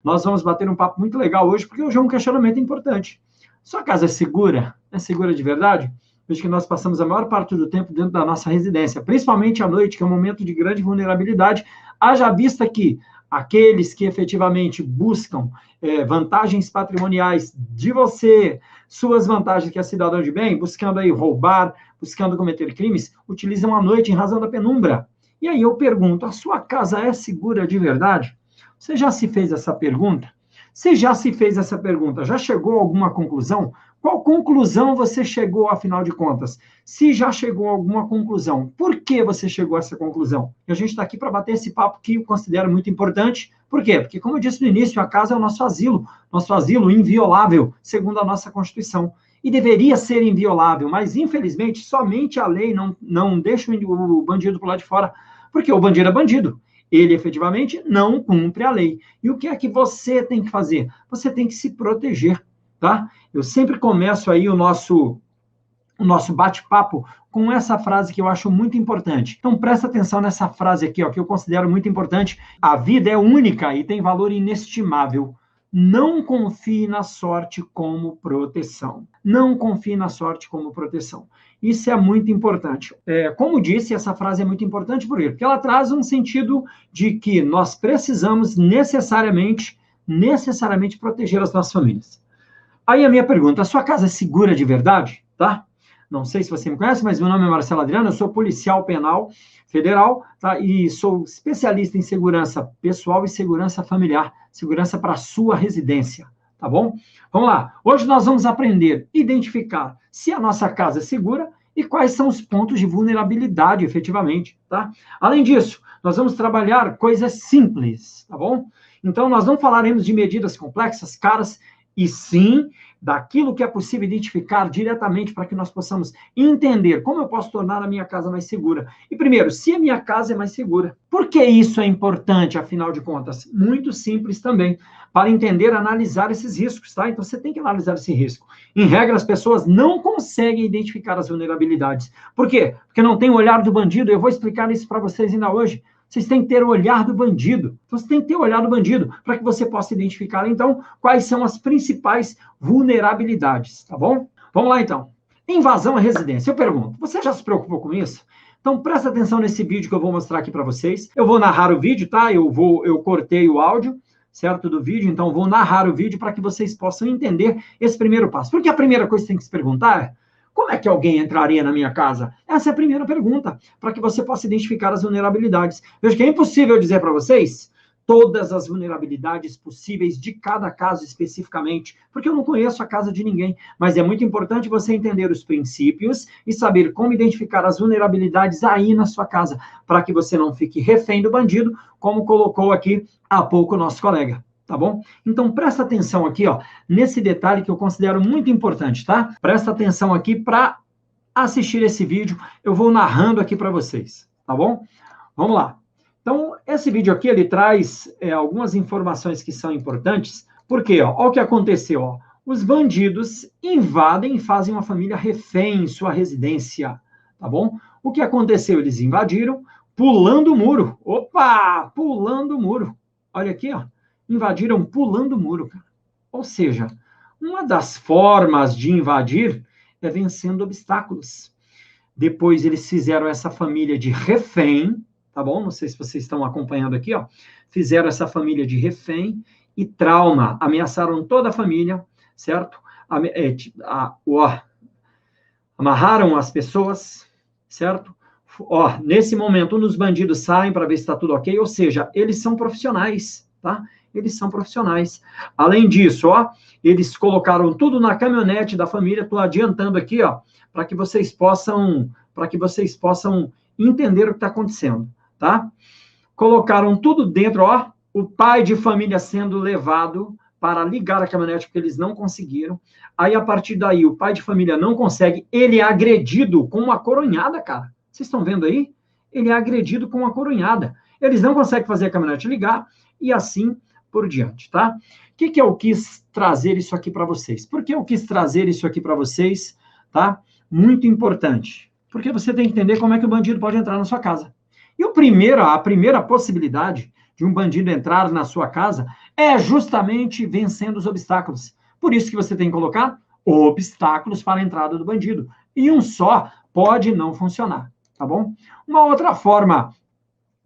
Nós vamos bater um papo muito legal hoje, porque hoje é um questionamento importante. Sua casa é segura? É segura de verdade? Veja que nós passamos a maior parte do tempo dentro da nossa residência, principalmente à noite, que é um momento de grande vulnerabilidade, haja vista que aqueles que efetivamente buscam vantagens patrimoniais de você, suas vantagens que é cidadão de bem, buscando aí roubar, buscando cometer crimes, utilizam a noite em razão da penumbra. E aí eu pergunto, a sua casa é segura de verdade? Você já se fez essa pergunta? Se já se fez essa pergunta, já chegou a alguma conclusão? Qual conclusão você chegou, afinal de contas? Se já chegou a alguma conclusão, por que você chegou a essa conclusão? E a gente está aqui para bater esse papo que eu considero muito importante. Por quê? Porque, como eu disse no início, a casa é o nosso asilo inviolável, segundo a nossa Constituição. E deveria ser inviolável, mas, infelizmente, somente a lei não deixa o bandido por lá de fora, porque o bandido é bandido. Ele efetivamente não cumpre a lei. E o que é que você tem que fazer? Você tem que se proteger, tá? Eu sempre começo aí o nosso bate-papo com essa frase que eu acho muito importante. Então, presta atenção nessa frase aqui, ó, que eu considero muito importante. A vida é única e tem valor inestimável. Não confie na sorte como proteção. Não confie na sorte como proteção. Isso é muito importante. Como disse, essa frase é muito importante por quê? Porque ela traz um sentido de que nós precisamos necessariamente proteger as nossas famílias. Aí a minha pergunta, a sua casa é segura de verdade? Tá? Não sei se você me conhece, mas meu nome é Marcelo Adriano, eu sou policial penal federal, tá? E sou especialista em segurança pessoal e segurança familiar, segurança para a sua residência, tá bom? Vamos lá. Hoje nós vamos aprender a identificar se a nossa casa é segura e quais são os pontos de vulnerabilidade, efetivamente, tá? Além disso, nós vamos trabalhar coisas simples, tá bom? Então, nós não falaremos de medidas complexas, caras, e sim daquilo que é possível identificar diretamente para que nós possamos entender como eu posso tornar a minha casa mais segura. E primeiro, se a minha casa é mais segura. Por que isso é importante, afinal de contas? Muito simples também, para entender, analisar esses riscos, tá? Então, você tem que analisar esse risco. Em regra, as pessoas não conseguem identificar as vulnerabilidades. Por quê? Porque não tem o olhar do bandido. Eu vou explicar isso para vocês ainda hoje. Vocês têm que ter o olhar do bandido. Então, você tem que ter o olhar do bandido para que você possa identificar, então, quais são as principais vulnerabilidades, tá bom? Vamos lá, então. Invasão à residência. Eu pergunto, você já se preocupou com isso? Então, presta atenção nesse vídeo que eu vou mostrar aqui para vocês. Eu vou narrar o vídeo, tá? Eu cortei o áudio, certo, do vídeo, então vou narrar o vídeo para que vocês possam entender esse primeiro passo. Porque a primeira coisa que você tem que se perguntar é, como é que alguém entraria na minha casa? Essa é a primeira pergunta, para que você possa identificar as vulnerabilidades. Veja que é impossível dizer para vocês todas as vulnerabilidades possíveis de cada caso especificamente, porque eu não conheço a casa de ninguém, mas é muito importante você entender os princípios e saber como identificar as vulnerabilidades aí na sua casa, para que você não fique refém do bandido, como colocou aqui há pouco o nosso colega. Tá bom? Então, presta atenção aqui, ó, nesse detalhe que eu considero muito importante, tá? Presta atenção aqui para assistir esse vídeo. Eu vou narrando aqui para vocês, tá bom? Vamos lá. Então, esse vídeo aqui, ele traz algumas informações que são importantes. Por quê? Olha o que aconteceu, ó. Os bandidos invadem e fazem uma família refém em sua residência, tá bom? O que aconteceu? Eles invadiram pulando o muro. Opa! Pulando o muro. Olha aqui, ó. Invadiram pulando o muro, cara. Ou seja, uma das formas de invadir é vencendo obstáculos. Depois eles fizeram essa família de refém, tá bom? Não sei se vocês estão acompanhando aqui, ó. Fizeram essa família de refém e trauma. Ameaçaram toda a família, certo? Amarraram as pessoas, certo? Ó, nesse momento, um dos bandidos saem para ver se está tudo ok, ou seja, eles são profissionais, tá? Eles são profissionais. Além disso, ó, eles colocaram tudo na caminhonete da família. Estou adiantando aqui, ó, para que vocês possam entender o que está acontecendo, tá? Colocaram tudo dentro, ó, o pai de família sendo levado para ligar a caminhonete, porque eles não conseguiram. Aí, a partir daí, o pai de família não consegue, ele é agredido com uma coronhada, cara. Vocês estão vendo aí? Ele é agredido com uma coronhada. Eles não conseguem fazer a caminhonete ligar, e assim por diante, tá? O que eu quis trazer isso aqui para vocês? Por que eu quis trazer isso aqui para vocês, tá? muito importante, porque você tem que entender como é que o bandido pode entrar na sua casa. E a primeira possibilidade de um bandido entrar na sua casa é justamente vencendo os obstáculos. Por isso que você tem que colocar obstáculos para a entrada do bandido. E um só pode não funcionar, tá bom? Uma outra forma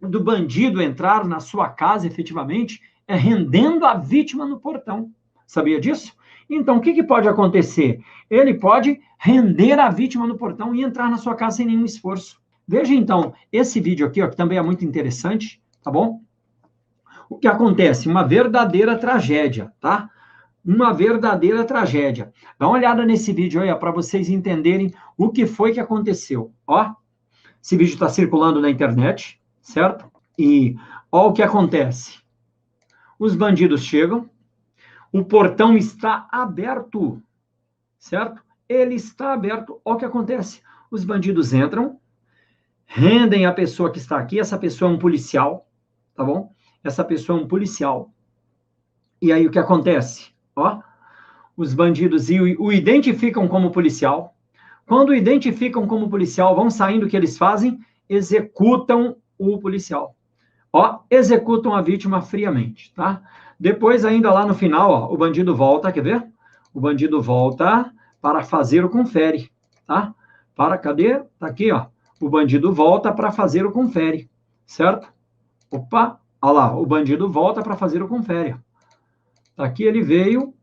do bandido entrar na sua casa, efetivamente, é rendendo a vítima no portão. Sabia disso? Então, o que pode acontecer? Ele pode render a vítima no portão e entrar na sua casa sem nenhum esforço. Veja, então, esse vídeo aqui, ó, que também é muito interessante, tá bom? O que acontece? Uma verdadeira tragédia, tá? Uma verdadeira tragédia. Dá uma olhada nesse vídeo aí, para vocês entenderem o que foi que aconteceu. Ó, esse vídeo está circulando na internet, certo? E ó o que acontece. Os bandidos chegam, o portão está aberto, certo? Ele está aberto. Ó o que acontece. Os bandidos entram, rendem a pessoa que está aqui. Essa pessoa é um policial, tá bom? Essa pessoa é um policial. E aí o que acontece? Ó, os bandidos o identificam como policial. Quando o identificam como policial, vão saindo, o que eles fazem? Executam o policial. Ó, executam a vítima friamente, tá? Depois, ainda lá no final, ó, o bandido volta, quer ver? O bandido volta para fazer o confere, tá? Cadê? Tá aqui, ó. O bandido volta para fazer o confere, certo? Opa, olha lá, o bandido volta para fazer o confere. Tá aqui, ele veio,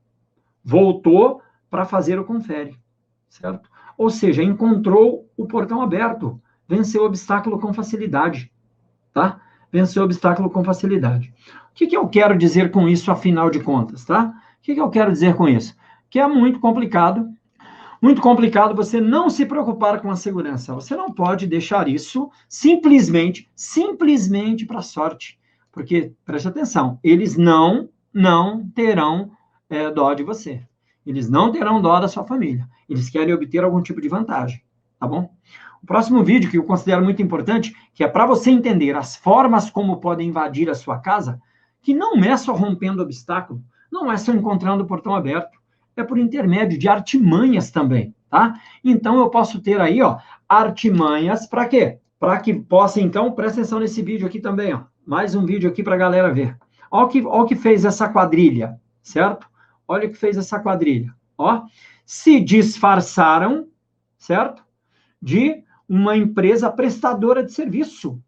voltou para fazer o confere, certo? Ou seja, encontrou o portão aberto, venceu o obstáculo com facilidade, tá? Venceu o obstáculo com facilidade. O que eu quero dizer com isso, afinal de contas, tá? O que eu quero dizer com isso? Que é muito complicado você não se preocupar com a segurança. Você não pode deixar isso simplesmente para a sorte. Porque, preste atenção, eles não terão dó de você. Eles não terão dó da sua família. Eles querem obter algum tipo de vantagem, tá bom? O próximo vídeo, que eu considero muito importante, que é para você entender as formas como podem invadir a sua casa, que não é só rompendo obstáculo, não é só encontrando o portão aberto, é por intermédio de artimanhas também, tá? Então, eu posso ter aí, ó, artimanhas para quê? Para que possa, então, presta atenção nesse vídeo aqui também, ó. Mais um vídeo aqui para a galera ver. Olha o que fez essa quadrilha, certo? Olha o que fez essa quadrilha. Ó, se disfarçaram, certo? De uma empresa prestadora de serviço.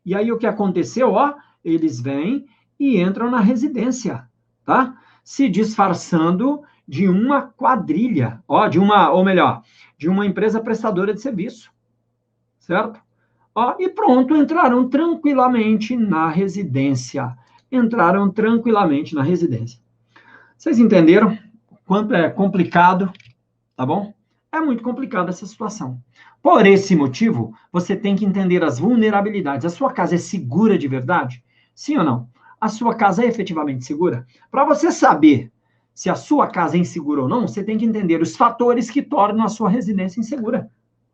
E aí o que aconteceu? Ó, eles vêm e entram na residência, tá? Se disfarçando de uma quadrilha, ó, de uma empresa prestadora de serviço, certo? Ó, e pronto, entraram tranquilamente na residência. Entraram tranquilamente na residência. Vocês entenderam quanto é complicado, tá bom? É muito complicada essa situação. Por esse motivo, você tem que entender as vulnerabilidades. A sua casa é segura de verdade? Sim ou não? A sua casa é efetivamente segura? Para você saber se a sua casa é insegura ou não, você tem que entender os fatores que tornam a sua residência insegura,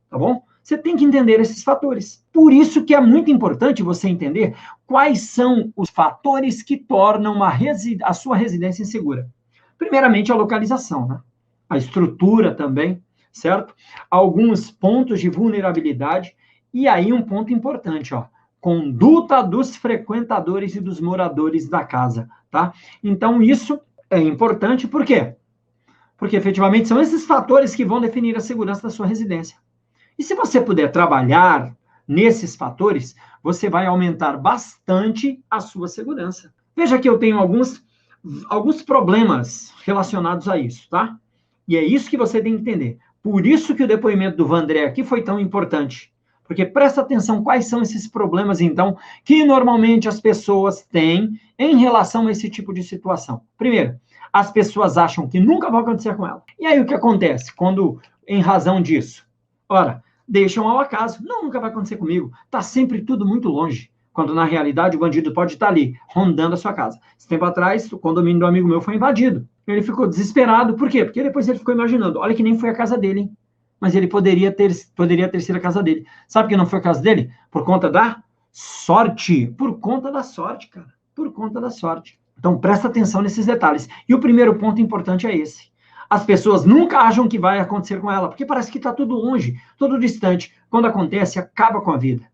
tá bom? Você tem que entender esses fatores. Por isso que é muito importante você entender quais são os fatores que tornam a sua residência insegura. Primeiramente, a localização, né? A estrutura também, certo? Alguns pontos de vulnerabilidade. E aí, um ponto importante, ó. Conduta dos frequentadores e dos moradores da casa, tá? Então, isso é importante, por quê? Porque, efetivamente, são esses fatores que vão definir a segurança da sua residência. E se você puder trabalhar nesses fatores, você vai aumentar bastante a sua segurança. Veja que eu tenho alguns problemas relacionados a isso, tá? E é isso que você tem que entender. Por isso que o depoimento do Vandré aqui foi tão importante. Porque presta atenção quais são esses problemas, então, que normalmente as pessoas têm em relação a esse tipo de situação. Primeiro, as pessoas acham que nunca vai acontecer com ela. E aí o que acontece quando, em razão disso? Ora, deixam ao acaso. Não, nunca vai acontecer comigo. Está sempre tudo muito longe. Quando, na realidade, o bandido pode estar ali, rondando a sua casa. Esse tempo atrás, o condomínio do amigo meu foi invadido. Ele ficou desesperado. Por quê? Porque depois ele ficou imaginando. Olha que nem foi a casa dele, hein? Mas ele poderia ter sido a casa dele. Sabe que não foi a casa dele? Por conta da sorte. Por conta da sorte, cara. Por conta da sorte. Então, presta atenção nesses detalhes. E o primeiro ponto importante é esse. As pessoas nunca acham que vai acontecer com ela, porque parece que está tudo longe, tudo distante. Quando acontece, acaba com a vida.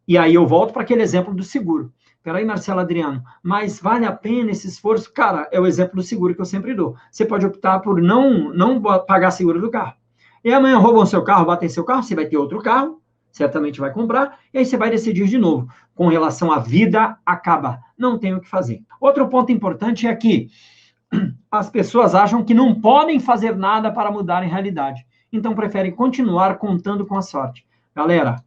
E aí eu volto para aquele exemplo do seguro. Peraí, Marcelo Adriano, mas vale a pena esse esforço? Cara, é o exemplo do seguro que eu sempre dou. Você pode optar por não pagar seguro do carro. E amanhã roubam seu carro, batem seu carro, você vai ter outro carro, certamente vai comprar, e aí você vai decidir de novo. Com relação à vida, acaba. Não tem o que fazer. Outro ponto importante é que as pessoas acham que não podem fazer nada para mudar a realidade. Então preferem continuar contando com a sorte. Galera,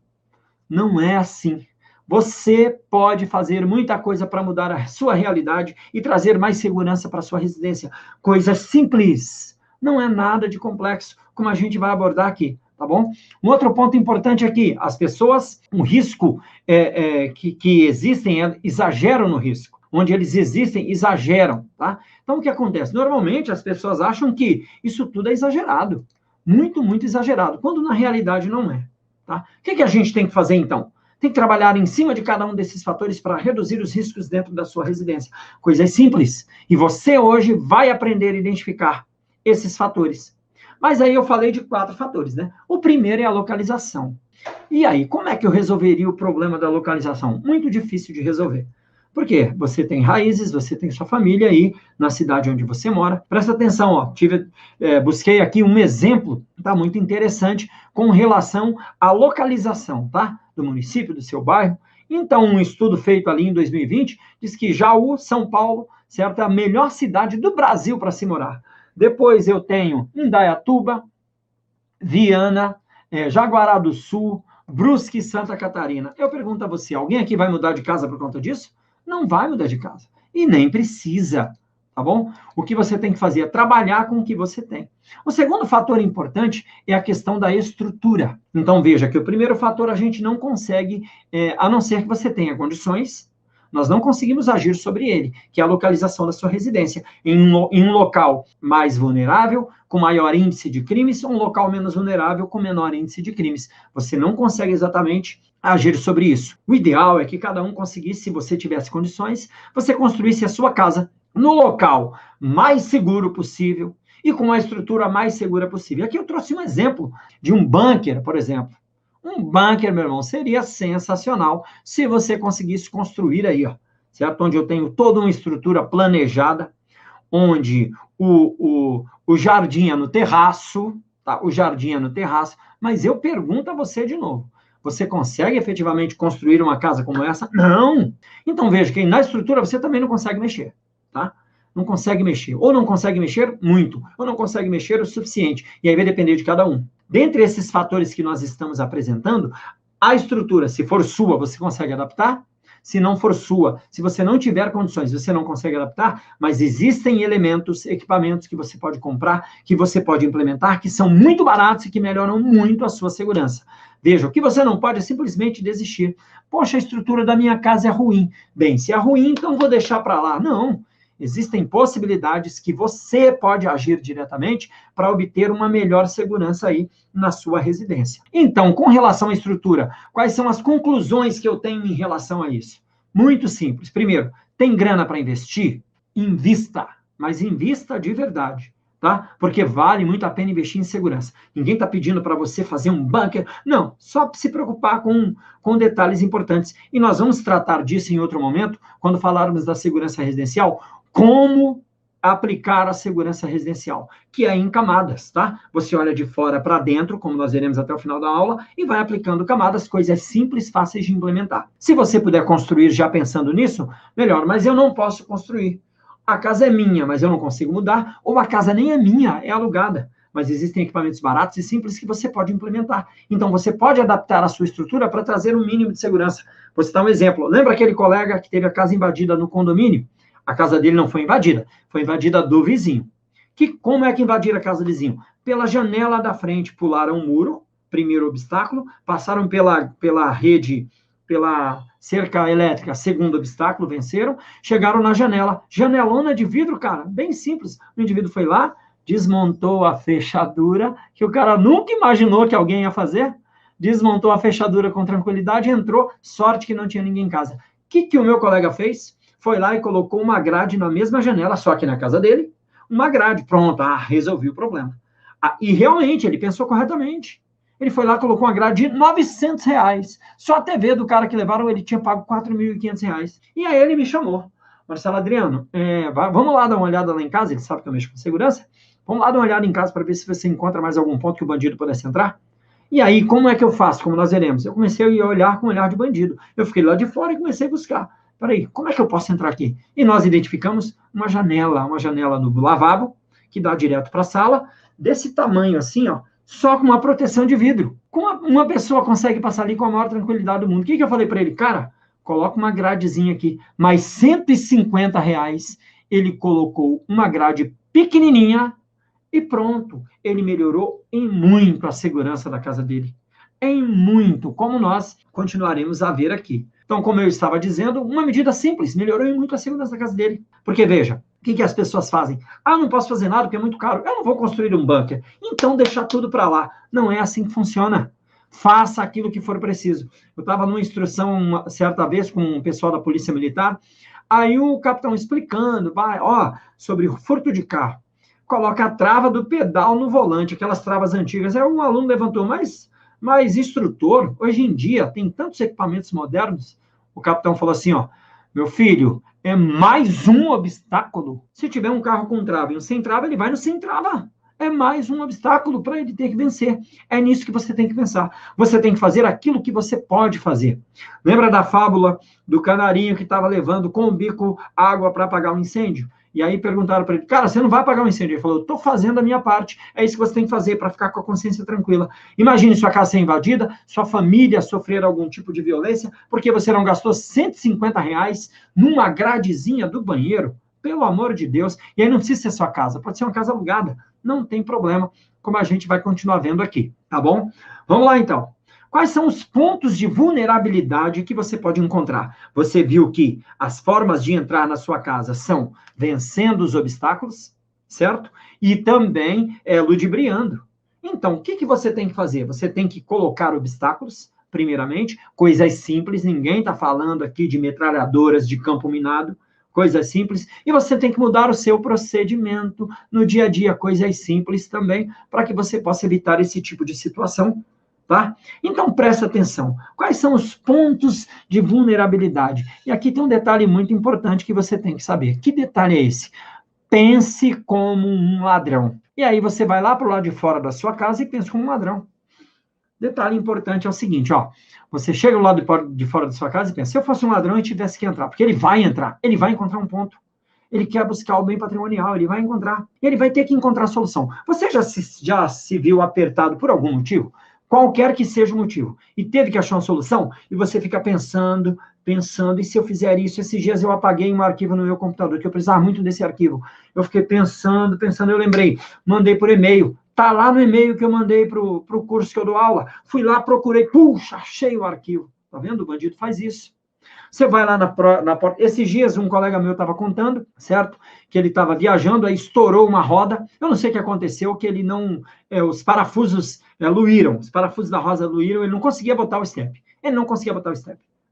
não é assim. Você pode fazer muita coisa para mudar a sua realidade e trazer mais segurança para a sua residência. Coisa simples. Não é nada de complexo, como a gente vai abordar aqui, tá bom? Um outro ponto importante aqui, as pessoas, o risco que existem, exageram no risco. Onde eles existem, exageram, tá? Então, o que acontece? Normalmente, as pessoas acham que isso tudo é exagerado. Muito, muito exagerado, quando na realidade não é. Tá? O que a gente tem que fazer, então? Tem que trabalhar em cima de cada um desses fatores para reduzir os riscos dentro da sua residência. Coisas simples. E você hoje vai aprender a identificar esses fatores. Mas aí eu falei de 4 fatores, né? O primeiro é a localização. E aí, como é que eu resolveria o problema da localização? Muito difícil de resolver. Por quê? Você tem raízes, você tem sua família aí na cidade onde você mora. Presta atenção, ó. Busquei aqui um exemplo, tá? Muito interessante, com relação à localização, tá? Do município, do seu bairro. Então, um estudo feito ali em 2020 diz que Jaú, São Paulo, certo? É a melhor cidade do Brasil para se morar. Depois eu tenho Indaiatuba, Viana, Jaguará do Sul, Brusque, Santa Catarina. Eu pergunto a você, alguém aqui vai mudar de casa por conta disso? Não vai mudar de casa. E nem precisa, tá bom? O que você tem que fazer é trabalhar com o que você tem. O segundo fator importante é a questão da estrutura. Então, veja que o primeiro fator a gente não consegue, a não ser que você tenha condições, nós não conseguimos agir sobre ele, que é a localização da sua residência. Em um local mais vulnerável, com maior índice de crimes, ou um local menos vulnerável, com menor índice de crimes. Você não consegue exatamente agir sobre isso. O ideal é que cada um conseguisse, se você tivesse condições, você construísse a sua casa no local mais seguro possível e com a estrutura mais segura possível. Aqui eu trouxe um exemplo de um bunker, por exemplo. Um bunker, meu irmão, seria sensacional se você conseguisse construir aí, ó, certo? Onde eu tenho toda uma estrutura planejada, onde o jardim é no terraço, tá? O jardim é no terraço, mas eu pergunto a você de novo, você consegue efetivamente construir uma casa como essa? Não! Então veja que na estrutura você também não consegue mexer, tá? Não consegue mexer, ou não consegue mexer muito, ou não consegue mexer o suficiente, e aí vai depender de cada um. Dentre esses fatores que nós estamos apresentando, a estrutura, se for sua, você consegue adaptar? Se não for sua, se você não tiver condições, você não consegue adaptar, mas existem elementos, equipamentos que você pode comprar, que você pode implementar, que são muito baratos e que melhoram muito a sua segurança. Veja, o que você não pode é simplesmente desistir. Poxa, a estrutura da minha casa é ruim. Bem, se é ruim, então vou deixar para lá. Não. Existem possibilidades que você pode agir diretamente para obter uma melhor segurança aí na sua residência. Então, com relação à estrutura, quais são as conclusões que eu tenho em relação a isso? Muito simples. Primeiro, tem grana para investir? Invista, mas invista de verdade, tá? Porque vale muito a pena investir em segurança. Ninguém está pedindo para você fazer um bunker. Não, só se preocupar com detalhes importantes. E nós vamos tratar disso em outro momento, quando falarmos da segurança residencial, como aplicar a segurança residencial, que é em camadas, tá? Você olha de fora para dentro, como nós veremos até o final da aula, e vai aplicando camadas, coisas simples, fáceis de implementar. Se você puder construir já pensando nisso, melhor, mas eu não posso construir. A casa é minha, mas eu não consigo mudar, ou a casa nem é minha, é alugada. Mas existem equipamentos baratos e simples que você pode implementar. Então, você pode adaptar a sua estrutura para trazer um mínimo de segurança. Vou citar um exemplo. Lembra aquele colega que teve a casa invadida no condomínio? A casa dele não foi invadida do vizinho. Como é que invadiram a casa do vizinho? Pela janela da frente, pularam o muro, primeiro obstáculo, passaram pela rede, pela cerca elétrica, segundo obstáculo, venceram, chegaram na janela, janelona de vidro, cara, bem simples. O indivíduo foi lá, desmontou a fechadura, que o cara nunca imaginou que alguém ia fazer, desmontou a fechadura com tranquilidade, entrou, sorte que não tinha ninguém em casa. O que o meu colega fez? Foi lá e colocou uma grade na mesma janela, só que na casa dele, uma grade. Pronto, resolvi o problema. E realmente, ele pensou corretamente. Ele foi lá, colocou uma grade de R$ 900. Só a TV do cara que levaram, ele tinha pago R$ 4.500. E aí ele me chamou. Marcelo Adriano, vamos lá dar uma olhada lá em casa, ele sabe que eu mexo com segurança. Vamos lá dar uma olhada em casa para ver se você encontra mais algum ponto que o bandido pudesse entrar. E aí, como é que eu faço? Como nós veremos. Eu comecei a olhar com um olhar de bandido. Eu fiquei lá de fora e comecei a buscar. Peraí, como é que eu posso entrar aqui? E nós identificamos uma janela no lavabo, que dá direto para a sala, desse tamanho assim, ó, só com uma proteção de vidro. Uma pessoa consegue passar ali com a maior tranquilidade do mundo. O que eu falei para ele? Cara, coloca uma gradezinha aqui. Mais R$ 150, ele colocou uma grade pequenininha e pronto. Ele melhorou em muito a segurança da casa dele. Em muito, como nós continuaremos a ver aqui. Então, como eu estava dizendo, uma medida simples, melhorou em muito a segurança da casa dele. Porque, veja, o que as pessoas fazem? Não posso fazer nada porque é muito caro. Eu não vou construir um bunker. Então, deixar tudo para lá. Não é assim que funciona. Faça aquilo que for preciso. Eu estava numa instrução uma certa vez com um pessoal da Polícia Militar, aí o capitão explicando, sobre o furto de carro. Coloca a trava do pedal no volante, aquelas travas antigas. Aí um aluno levantou, mas instrutor, hoje em dia, tem tantos equipamentos modernos. O capitão falou assim, meu filho, é mais um obstáculo. Se tiver um carro com trava e um sem trava, ele vai no sem trava. É mais um obstáculo para ele ter que vencer. É nisso que você tem que pensar. Você tem que fazer aquilo que você pode fazer. Lembra da fábula do canarinho que estava levando com o bico água para apagar um incêndio? E aí perguntaram para ele, cara, você não vai apagar um incêndio? Ele falou, eu estou fazendo a minha parte. É isso que você tem que fazer para ficar com a consciência tranquila. Imagine sua casa ser invadida, sua família sofrer algum tipo de violência, porque você não gastou R$ 150 numa gradezinha do banheiro. Pelo amor de Deus. E aí não precisa ser sua casa, pode ser uma casa alugada. Não tem problema, como a gente vai continuar vendo aqui, tá bom? Vamos lá, então. Quais são os pontos de vulnerabilidade que você pode encontrar? Você viu que as formas de entrar na sua casa são vencendo os obstáculos, certo? E também ludibriando. Então, o que você tem que fazer? Você tem que colocar obstáculos, primeiramente, coisas simples, ninguém está falando aqui de metralhadoras de campo minado, coisas simples, e você tem que mudar o seu procedimento no dia a dia, coisas simples também, para que você possa evitar esse tipo de situação, tá? Então, presta atenção. Quais são os pontos de vulnerabilidade? E aqui tem um detalhe muito importante que você tem que saber. Que detalhe é esse? Pense como um ladrão. E aí você vai lá para o lado de fora da sua casa e pensa como um ladrão. Detalhe importante é o seguinte, você chega do lado de fora da sua casa e pensa, se eu fosse um ladrão e tivesse que entrar, porque ele vai entrar, ele vai encontrar um ponto, ele quer buscar o bem patrimonial, ele vai encontrar, ele vai ter que encontrar a solução. Você já se viu apertado por algum motivo? Qualquer que seja o motivo, e teve que achar uma solução, e você fica pensando, e se eu fizer isso, esses dias eu apaguei um arquivo no meu computador, que eu precisava muito desse arquivo, eu fiquei pensando, eu lembrei, mandei por e-mail, tá lá no e-mail que eu mandei pro curso que eu dou aula, fui lá, procurei, puxa, achei o arquivo, tá vendo? O bandido faz isso. Você vai lá na porta. Esses dias, um colega meu estava contando, certo? Que ele estava viajando, aí estourou uma roda. Eu não sei o que aconteceu, que ele não. Os parafusos luíram, os parafusos da roda luíram, ele não conseguia botar o step.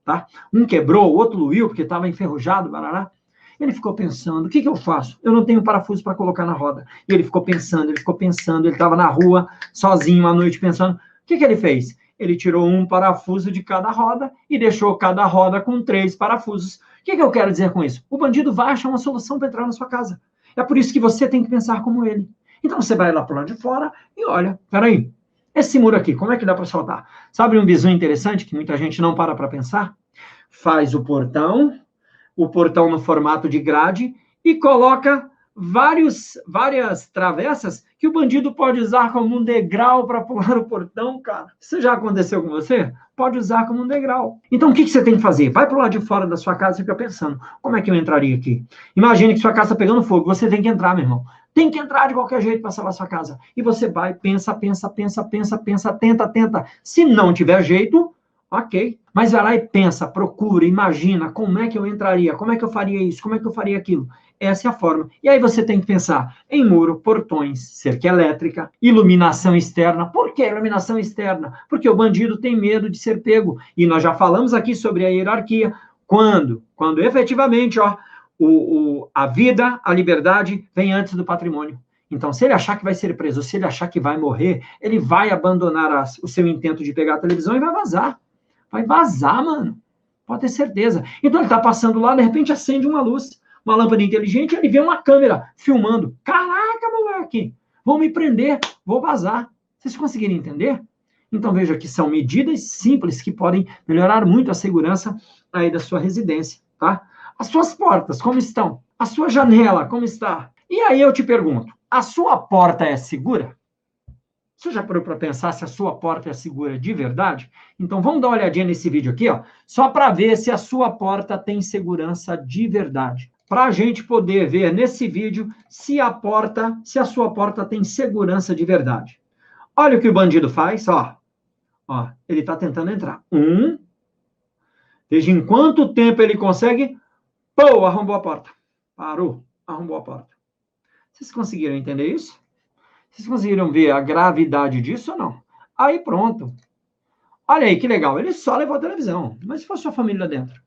Tá? Um quebrou, o outro luiu, porque estava enferrujado, barará. Ele ficou pensando, o que eu faço? Eu não tenho parafuso para colocar na roda. E ele ficou pensando, ele estava na rua, sozinho, à noite, pensando. O que ele fez? Ele tirou um parafuso de cada roda e deixou cada roda com 3 parafusos. O que eu quero dizer com isso? O bandido vai achar uma solução para entrar na sua casa. É por isso que você tem que pensar como ele. Então você vai lá para o lado de fora e olha, peraí, esse muro aqui, como é que dá para saltar? Sabe um bizu interessante que muita gente não para pensar? Faz o portão no formato de grade e coloca várias travessas que o bandido pode usar como um degrau para pular o portão, cara. Isso já aconteceu com você? Pode usar como um degrau. Então, o que você tem que fazer? Vai para o lado de fora da sua casa e fica pensando, como é que eu entraria aqui? Imagine que sua casa está pegando fogo, você tem que entrar, meu irmão. Tem que entrar de qualquer jeito para salvar sua casa. E você vai, pensa, tenta. Se não tiver jeito, ok. Mas vai lá e pensa, procura, imagina, como é que eu entraria, como é que eu faria isso, como é que eu faria aquilo. Essa é a forma. E aí você tem que pensar em muro, portões, cerca elétrica, iluminação externa. Por que iluminação externa? Porque o bandido tem medo de ser pego. E nós já falamos aqui sobre a hierarquia. Quando efetivamente, a vida, a liberdade, vem antes do patrimônio. Então, se ele achar que vai ser preso, se ele achar que vai morrer, ele vai abandonar o seu intento de pegar a televisão e vai vazar. Vai vazar, mano. Pode ter certeza. Então, ele está passando lá, de repente acende uma luz, uma lâmpada inteligente, ele vê uma câmera filmando. Caraca, moleque, vão me prender, vou vazar. Vocês conseguirem entender? Então, veja que são medidas simples que podem melhorar muito a segurança aí da sua residência, tá? As suas portas, como estão? A sua janela, como está? E aí eu te pergunto, a sua porta é segura? Você já parou para pensar se a sua porta é segura de verdade? Então, vamos dar uma olhadinha nesse vídeo aqui, ó, só para ver se a sua porta tem segurança de verdade. Para a gente poder ver nesse vídeo se a sua porta tem segurança de verdade. Olha o que o bandido faz, ó. Ó, ele está tentando entrar. Veja em quanto tempo ele consegue. Pô, arrombou a porta. Parou, arrombou a porta. Vocês conseguiram entender isso? Vocês conseguiram ver a gravidade disso ou não? Aí pronto. Olha aí que legal. Ele só levou a televisão. Mas se fosse sua família lá dentro?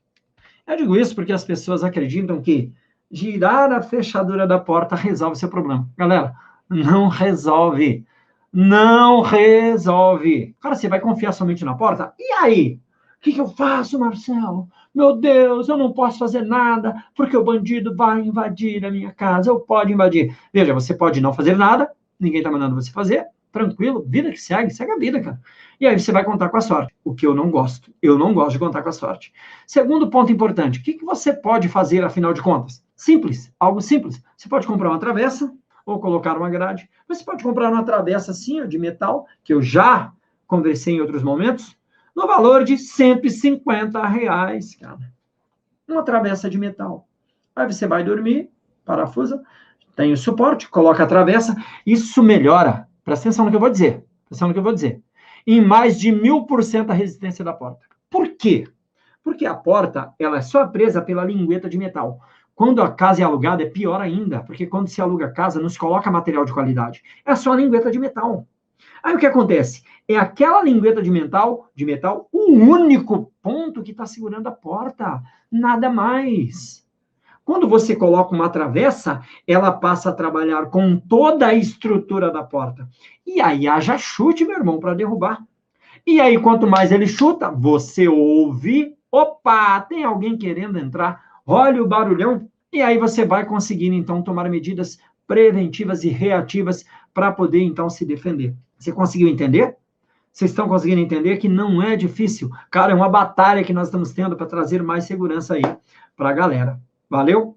Eu digo isso porque as pessoas acreditam que girar a fechadura da porta resolve seu problema. Galera, não resolve. Não resolve. Cara, você vai confiar somente na porta? E aí? O que eu faço, Marcelo? Meu Deus, eu não posso fazer nada, porque o bandido vai invadir a minha casa, ou pode invadir. Veja, você pode não fazer nada, ninguém está mandando você fazer, tranquilo, vida que segue a vida, cara. E aí você vai contar com a sorte, o que eu não gosto. Eu não gosto de contar com a sorte. Segundo ponto importante, o que você pode fazer, afinal de contas? Simples, algo simples. Você pode comprar uma travessa, ou colocar uma grade. Você pode comprar uma travessa assim, ó, de metal, que eu já conversei em outros momentos, no valor de R$150, cara. Uma travessa de metal. Aí você vai dormir, parafusa, tem o suporte, coloca a travessa, isso melhora, presta atenção no que eu vou dizer, em mais de 1000% a resistência da porta. Por quê? Porque a porta, ela é só presa pela lingueta de metal. Quando a casa é alugada, é pior ainda, porque quando se aluga a casa, não se coloca material de qualidade. É só a lingueta de metal. Aí o que acontece? É aquela lingueta de metal, o único ponto que está segurando a porta. Nada mais. Quando você coloca uma travessa, ela passa a trabalhar com toda a estrutura da porta. E aí haja chute, meu irmão, para derrubar. E aí, quanto mais ele chuta, você ouve, opa, tem alguém querendo entrar, olha o barulhão, e aí você vai conseguir, então, tomar medidas preventivas e reativas para poder, então, se defender. Você conseguiu entender? Vocês estão conseguindo entender que não é difícil? Cara, é uma batalha que nós estamos tendo para trazer mais segurança aí para a galera. Valeu?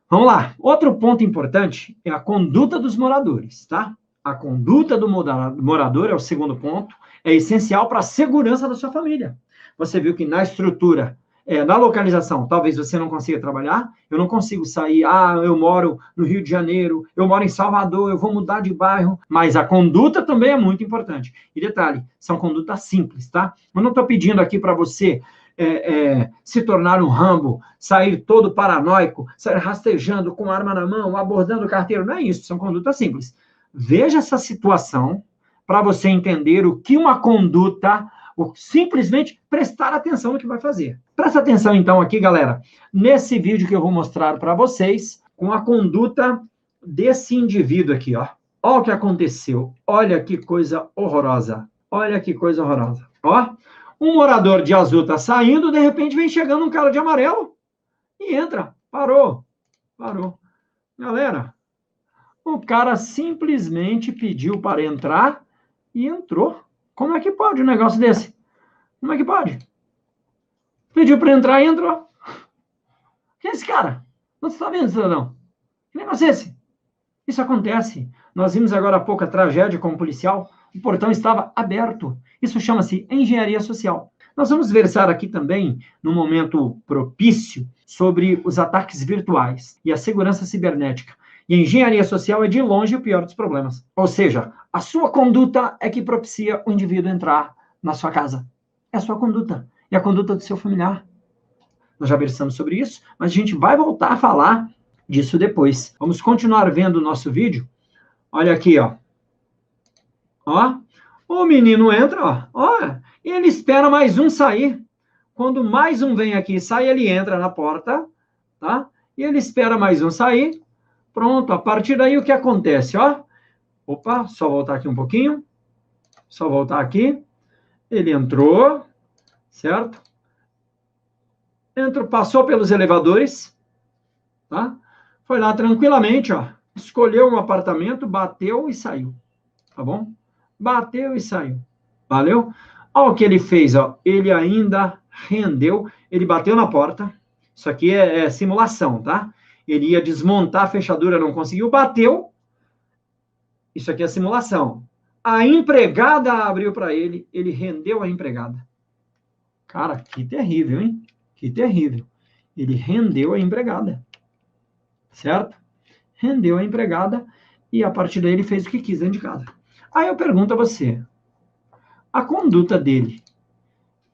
Vamos lá. Outro ponto importante é a conduta dos moradores, tá? A conduta do morador é o segundo ponto, é essencial para a segurança da sua família. Você viu que na estrutura, na localização, talvez você não consiga trabalhar, eu não consigo sair, eu moro no Rio de Janeiro, eu moro em Salvador, eu vou mudar de bairro, mas a conduta também é muito importante. E detalhe, são condutas simples, tá? Eu não estou pedindo aqui para você se tornar um Rambo, sair todo paranoico, sair rastejando com arma na mão, abordando o carteiro, não é isso, são condutas simples. Veja essa situação para você entender o que uma conduta, ou simplesmente prestar atenção no que vai fazer. Presta atenção, então, aqui, galera, nesse vídeo que eu vou mostrar para vocês, com a conduta desse indivíduo aqui, ó. Olha o que aconteceu. Olha que coisa horrorosa. Olha que coisa horrorosa. Ó, um morador de azul tá saindo, de repente vem chegando um cara de amarelo e entra. Parou. Galera, o cara simplesmente pediu para entrar e entrou. Como é que pode um negócio desse? Como é que pode? Pediu para entrar e entrou. Quem é esse cara? Não está vendo, cidadão? Que negócio é esse? Isso acontece. Nós vimos agora há pouco a tragédia com o policial. O portão estava aberto. Isso chama-se engenharia social. Nós vamos versar aqui também, num momento propício, sobre os ataques virtuais e a segurança cibernética. E a engenharia social é, de longe, o pior dos problemas. Ou seja, a sua conduta é que propicia o indivíduo entrar na sua casa. É a sua conduta. E a conduta do seu familiar. Nós já versamos sobre isso, mas a gente vai voltar a falar disso depois. Vamos continuar vendo o nosso vídeo. Olha aqui, ó. Ó. O menino entra, ó. E ele espera mais um sair. Quando mais um vem aqui e sai, ele entra na porta, tá? E ele espera mais um sair. Pronto, a partir daí o que acontece, ó? Opa, só voltar aqui um pouquinho. Só voltar aqui. Ele entrou, certo? Entrou, passou pelos elevadores, tá? Foi lá tranquilamente, ó. Escolheu um apartamento, bateu e saiu, tá bom? Bateu e saiu, valeu? Olha o que ele fez, ó. Ele ainda rendeu, ele bateu na porta. Isso aqui é simulação, tá? Ele ia desmontar a fechadura, não conseguiu, bateu. Isso aqui é simulação. A empregada abriu para ele, ele rendeu a empregada. Cara, que terrível, hein? Que terrível. Ele rendeu a empregada. Certo? Rendeu a empregada e a partir daí ele fez o que quis dentro de casa. Aí eu pergunto a você, a conduta dele,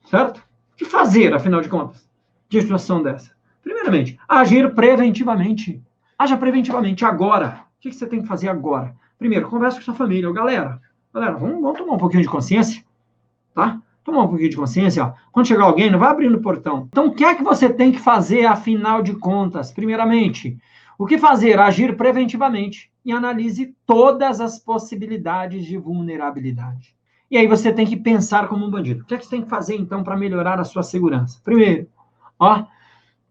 certo? O que fazer, afinal de contas, de situação dessa? Primeiramente, agir preventivamente. Haja preventivamente agora. O que você tem que fazer agora? Primeiro, conversa com sua família. Galera, vamos tomar um pouquinho de consciência, tá? Tomar um pouquinho de consciência, ó. Quando chegar alguém, não vai abrindo o portão. Então, o que é que você tem que fazer, afinal de contas? Primeiramente, o que fazer? Agir preventivamente e analise todas as possibilidades de vulnerabilidade. E aí você tem que pensar como um bandido. O que é que você tem que fazer, então, para melhorar a sua segurança? Primeiro, ó,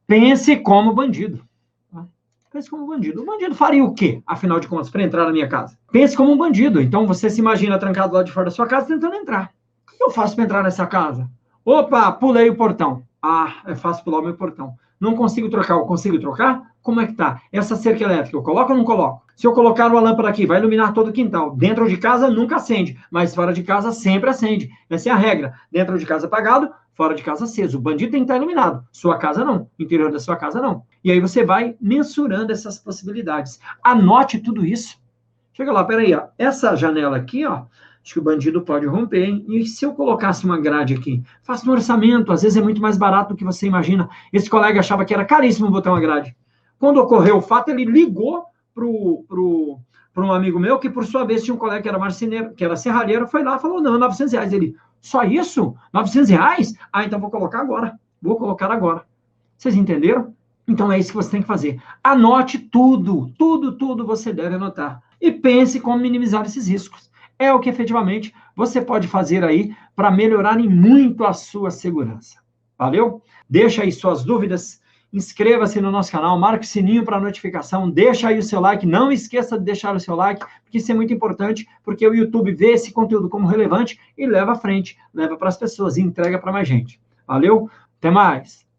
pense como bandido. Pense como um bandido. O bandido faria o quê, afinal de contas, para entrar na minha casa? Pense como um bandido. Então, você se imagina trancado lá de fora da sua casa tentando entrar. O que eu faço para entrar nessa casa? Opa, pulei o portão. Ah, é fácil pular o meu portão. Não consigo trocar. Eu consigo trocar? Como é que tá? Essa cerca elétrica, eu coloco ou não coloco? Se eu colocar uma lâmpada aqui, vai iluminar todo o quintal. Dentro de casa, nunca acende. Mas fora de casa, sempre acende. Essa é a regra. Dentro de casa, apagado. Fora de casa, aceso. O bandido tem que estar iluminado. Sua casa, não. Interior da sua casa, não. E aí você vai mensurando essas possibilidades. Anote tudo isso. Chega lá, peraí, ó. Essa janela aqui, ó. Acho que o bandido pode romper, hein? E se eu colocasse uma grade aqui? Faça um orçamento, às vezes é muito mais barato do que você imagina. Esse colega achava que era caríssimo botar uma grade. Quando ocorreu o fato, ele ligou para um amigo meu, que por sua vez tinha um colega que era marceneiro, que era serralheiro, foi lá e falou, não, R$900. Ele, só isso? R$900? Ah, então vou colocar agora. Vou colocar agora. Vocês entenderam? Então é isso que você tem que fazer. Anote tudo, tudo você deve anotar. E pense como minimizar esses riscos. É o que efetivamente você pode fazer aí para melhorar em muito a sua segurança. Valeu? Deixa aí suas dúvidas, inscreva-se no nosso canal, marque o sininho para notificação, deixa aí o seu like, não esqueça de deixar o seu like, porque isso é muito importante, porque o YouTube vê esse conteúdo como relevante e leva à frente, leva para as pessoas e entrega para mais gente. Valeu? Até mais!